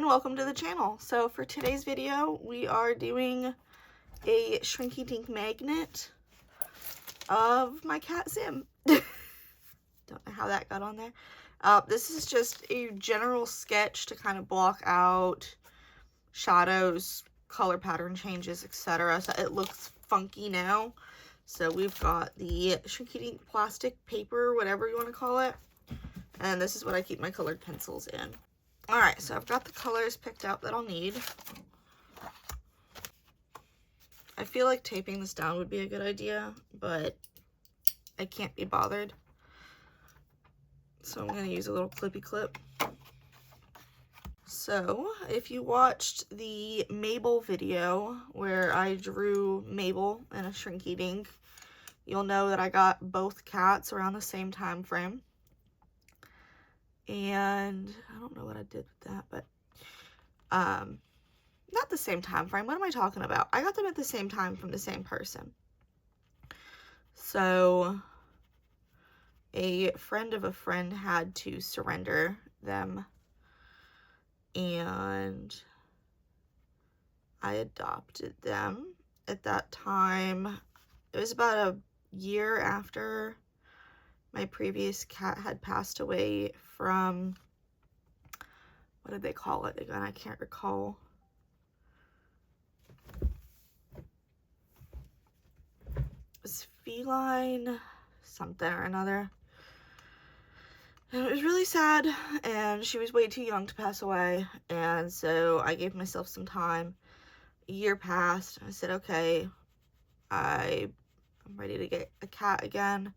welcome to the channel. So for today's video, we are doing a Shrinky Dink magnet of my cat Zim. Don't know how that got on there. This is just a general sketch to kind of block out shadows, color pattern changes, etc. So it looks funky now. So we've got the Shrinky Dink plastic paper, whatever you want to call it. And this is what I keep my colored pencils in. Alright, so I've got the colors picked out that I'll need. I feel like taping this down would be a good idea, but I can't be bothered. So I'm going to use a little clippy clip. So, if you watched the Mabel video where I drew Mabel in a Shrinky Dink, you'll know that I got both cats around the same time frame. And I don't know what I did with that, but not the same time frame. What am I talking about? I got them at the same time from the same person. So a friend of a friend had to surrender them, and I adopted them. At that time, it was about a year after my previous cat had passed away from, what did they call it again? I can't recall. It was feline something or another. And it was really sad, and she was way too young to pass away, and so I gave myself some time. A year passed, I said, okay, I'm ready to get a cat again.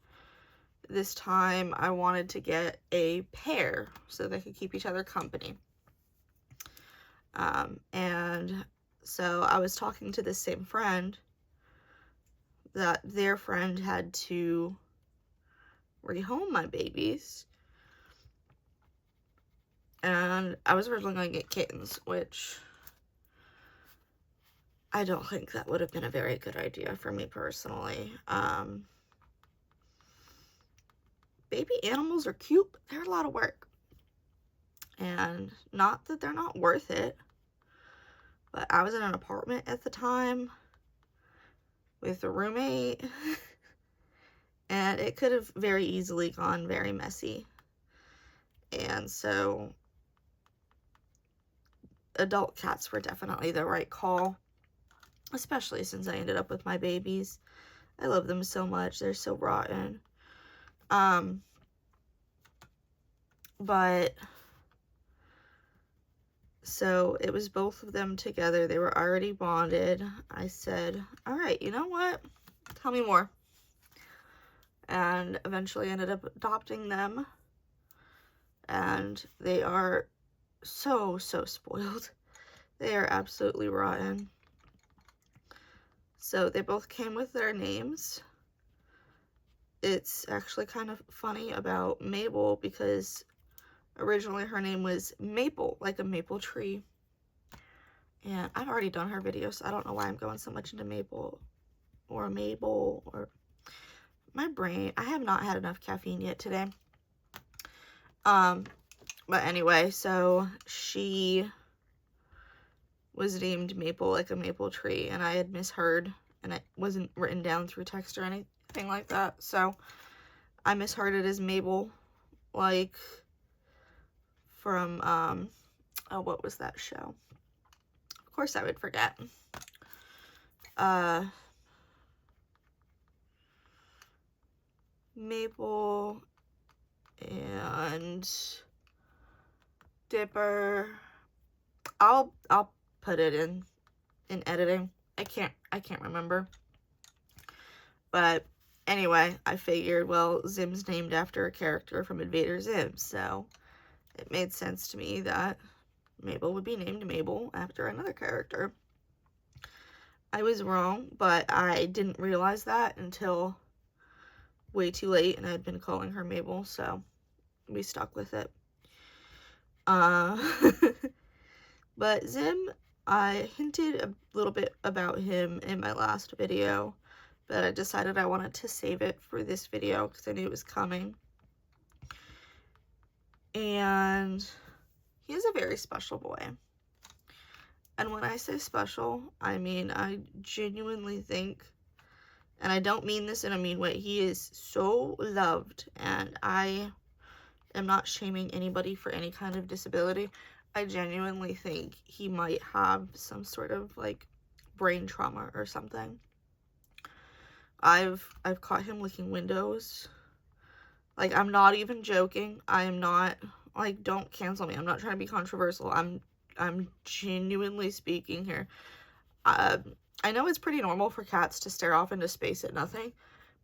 This time I wanted to get a pair so they could keep each other company. And so I was talking to this same friend that their friend had to rehome my babies. And I was originally going to get kittens, which I don't think that would have been a very good idea for me personally. Baby animals are cute, but they're a lot of work. And not that they're not worth it, but I was in an apartment at the time with a roommate, and it could have very easily gone very messy. And so adult cats were definitely the right call, especially since I ended up with my babies. I love them so much. They're so rotten. But so it was both of them together. They were already bonded. I said, all right, you know what? Tell me more. And eventually ended up adopting them. And they are so spoiled. They are absolutely rotten. So they both came with their names. It's actually kind of funny about Mabel because originally her name was Maple, like a maple tree. And I've already done her video, so I don't know why I'm going so much into Maple or Mabel or my brain. I have not had enough caffeine yet today. But anyway, so she was named Maple, like a maple tree, and I had misheard, and it wasn't written down through text or anything like that. So I misheard it as Mabel, like from, oh, what was that show? Of course I would forget. Mabel and Dipper. I'll put it in editing. I can't remember. But anyway, I figured, well, Zim's named after a character from Invader Zim, so it made sense to me that Mabel would be named Mabel after another character. I was wrong, but I didn't realize that until way too late, and I'd been calling her Mabel, so we stuck with it. But Zim, I hinted a little bit about him in my last video, but I decided I wanted to save it for this video because I knew it was coming. And he is a very special boy. And when I say special, I mean, I genuinely think, and I don't mean this in a mean way, he is so loved, and I am not shaming anybody for any kind of disability. I genuinely think he might have some sort of like brain trauma or something. I've caught him licking windows. Like, I'm not even joking. I am not, like, don't cancel me. I'm not trying to be controversial. I'm genuinely speaking here. I know it's pretty normal for cats to stare off into space at nothing,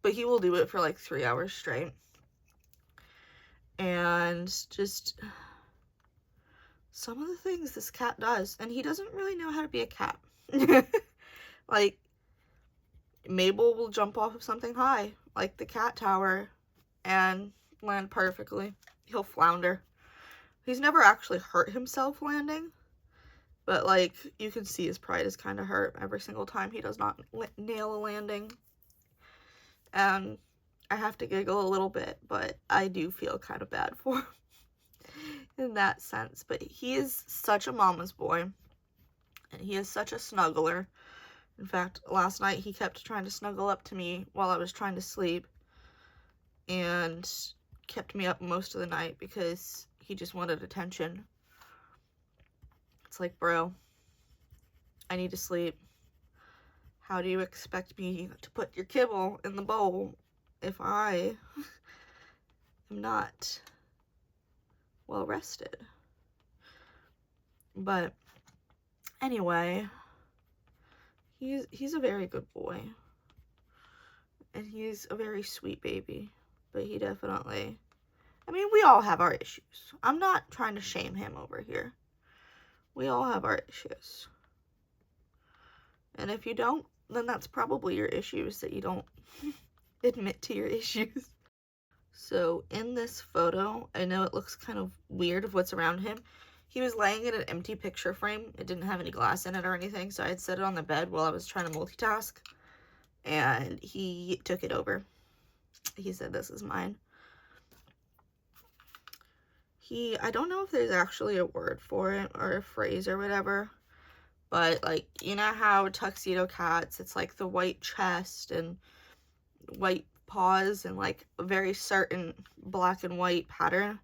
but he will do it for like 3 hours straight. And just some of the things this cat does, and he doesn't really know how to be a cat. Like, Mabel will jump off of something high, like the cat tower, and land perfectly. He'll flounder. He's never actually hurt himself landing, but like, you can see his pride is kind of hurt every single time he does not nail a landing. And I have to giggle a little bit, but I do feel kind of bad for him in that sense. But he is such a mama's boy, and he is such a snuggler. In fact, last night he kept trying to snuggle up to me while I was trying to sleep, and kept me up most of the night because he just wanted attention. It's like, bro, I need to sleep. How do you expect me to put your kibble in the bowl if I am not well rested? But anyway, he's a very good boy, and he's a very sweet baby, but he definitely, I mean, we all have our issues. I'm not trying to shame him over here. We all have our issues. And if you don't, then that's probably your issues, that you don't admit to your issues. So in this photo, I know it looks kind of weird of what's around him. He was laying in an empty picture frame. It didn't have any glass in it or anything, so I had set it on the bed while I was trying to multitask, and he took it over. He said, "This is mine." I don't know if there's actually a word for it or a phrase or whatever, but like, you know how tuxedo cats, it's like the white chest and white paws and like a very certain black and white pattern.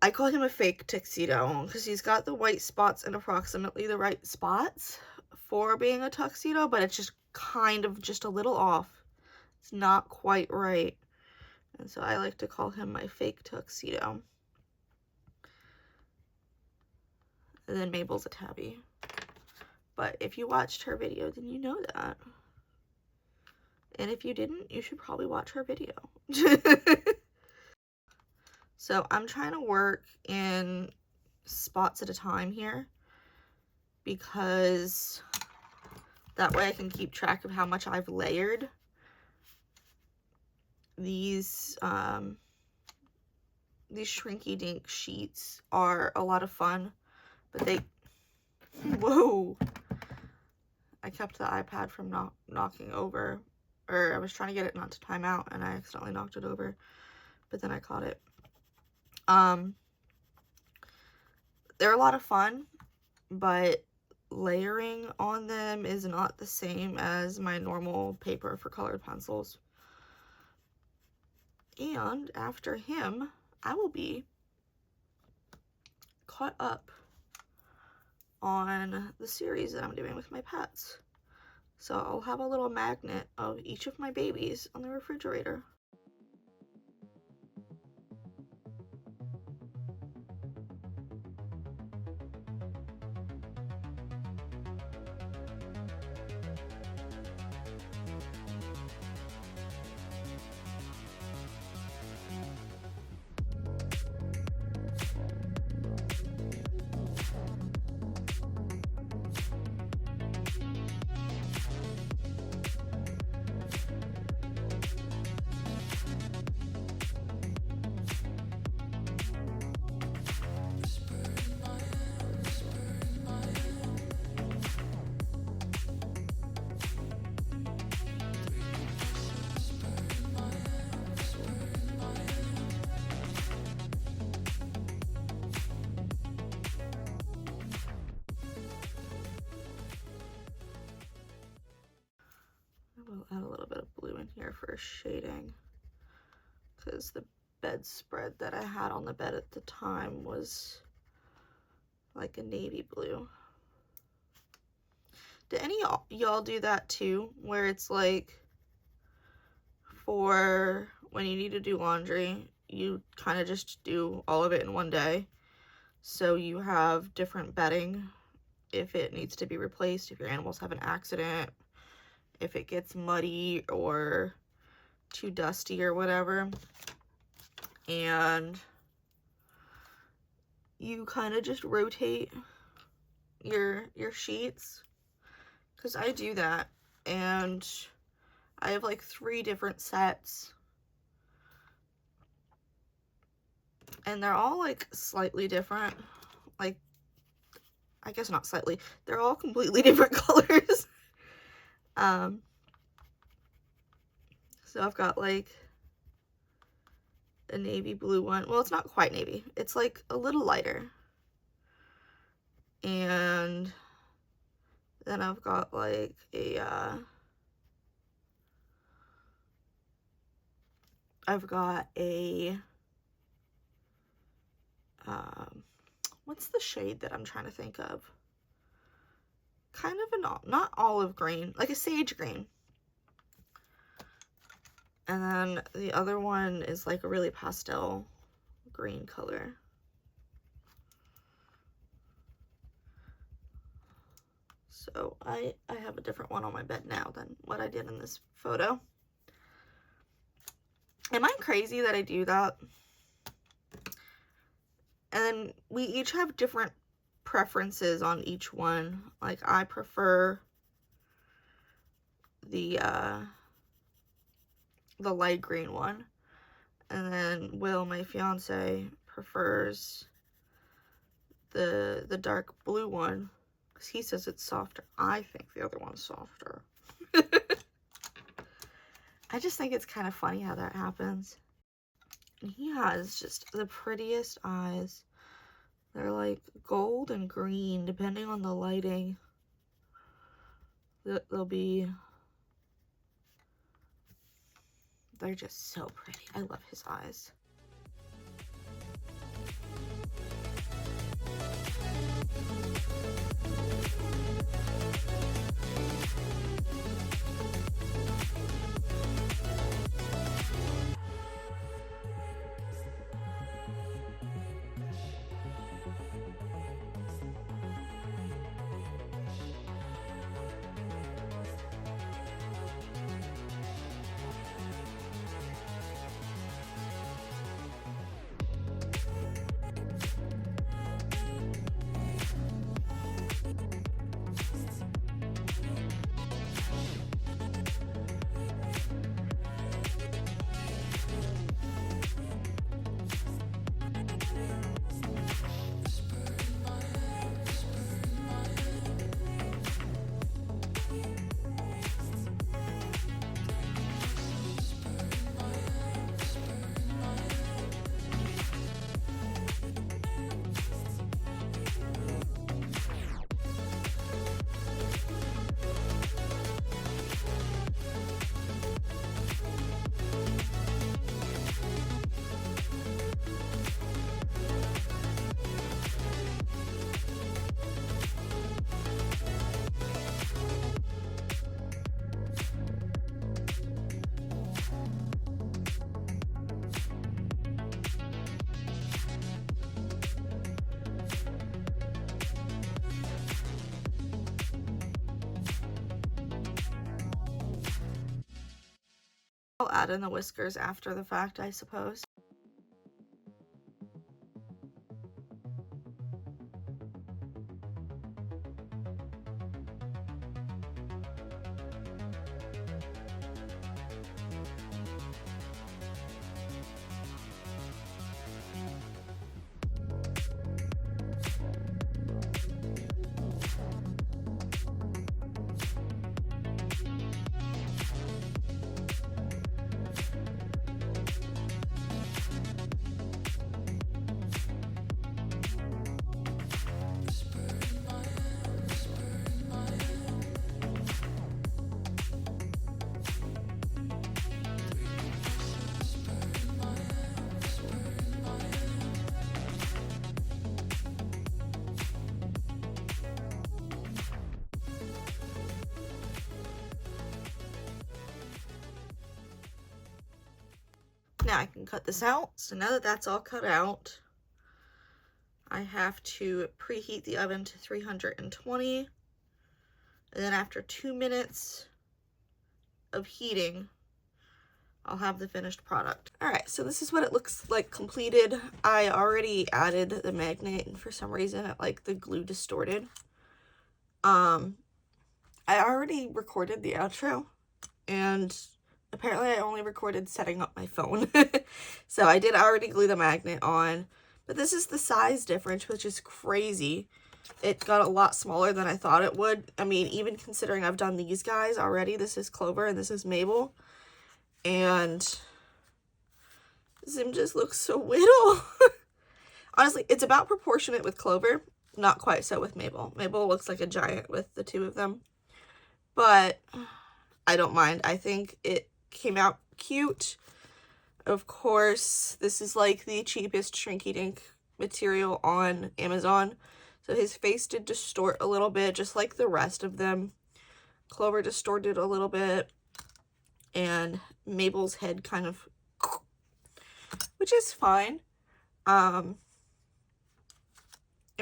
I call him a fake tuxedo because he's got the white spots and approximately the right spots for being a tuxedo, but it's just kind of just a little off. It's not quite right. And so I like to call him my fake tuxedo. And then Mabel's a tabby. But if you watched her video, then you know that. And if you didn't, you should probably watch her video. So I'm trying to work in spots at a time here, because that way I can keep track of how much I've layered. These Shrinky Dink sheets are a lot of fun, but they, whoa, I kept the iPad from knocking over, or I was trying to get it not to time out, and I accidentally knocked it over, but then I caught it. They're a lot of fun, but layering on them is not the same as my normal paper for colored pencils. And after him, I will be caught up on the series that I'm doing with my pets. So I'll have a little magnet of each of my babies on the refrigerator. here for shading, because the bedspread that I had on the bed at the time was like a navy blue. Do any y'all do that too, where it's like for when you need to do laundry, you kind of just do all of it in one day, so you have different bedding if it needs to be replaced, if your animals have an accident, if it gets muddy or too dusty or whatever, and you kind of just rotate your sheets, because I do that, and I have like 3 different sets, and they're all like slightly different, like, I guess not slightly, they're all completely different colors. So I've got like a navy blue one. Well, it's not quite navy. It's like a little lighter. And then I've got like a, what's the shade that I'm trying to think of? Kind of not olive green, like a sage green. And then the other one is like a really pastel green color. So I have a different one on my bed now than what I did in this photo. Am I crazy that I do that? And then we each have different preferences on each one. Like, I prefer the light green one, and then Will, my fiance, prefers the dark blue one, because he says it's softer. I think the other one's softer. I just think it's kind of funny how that happens. And he has just the prettiest eyes. They're like gold and green, depending on the lighting. They're just so pretty. I love his eyes. I'll add in the whiskers after the fact, I suppose. now I can cut this out. So now that that's all cut out, I have to preheat the oven to 320. And then after 2 minutes of heating, I'll have the finished product. Alright, so this is what it looks like completed. I already added the magnet, and for some reason the glue distorted. I already recorded the outro, and apparently I only recorded setting up my phone. So I did already glue the magnet on, but this is the size difference, which is crazy. It got a lot smaller than I thought it would. I mean, even considering I've done these guys already. This is Clover and this is Mabel. And Zim just looks so little. Honestly, it's about proportionate with Clover. Not quite so with Mabel. Mabel looks like a giant with the two of them. But I don't mind. I think it came out cute. Of course, this is like the cheapest Shrinky Dink material on Amazon. So his face did distort a little bit, just like the rest of them. Clover distorted a little bit. And Mabel's head kind of, which is fine. I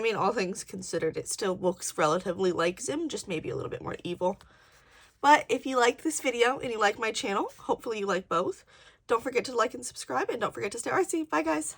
mean, all things considered, it still looks relatively like Zim, just maybe a little bit more evil. But if you liked this video and you like my channel, hopefully you like both, don't forget to like and subscribe, and don't forget to stay artsy. Bye, guys.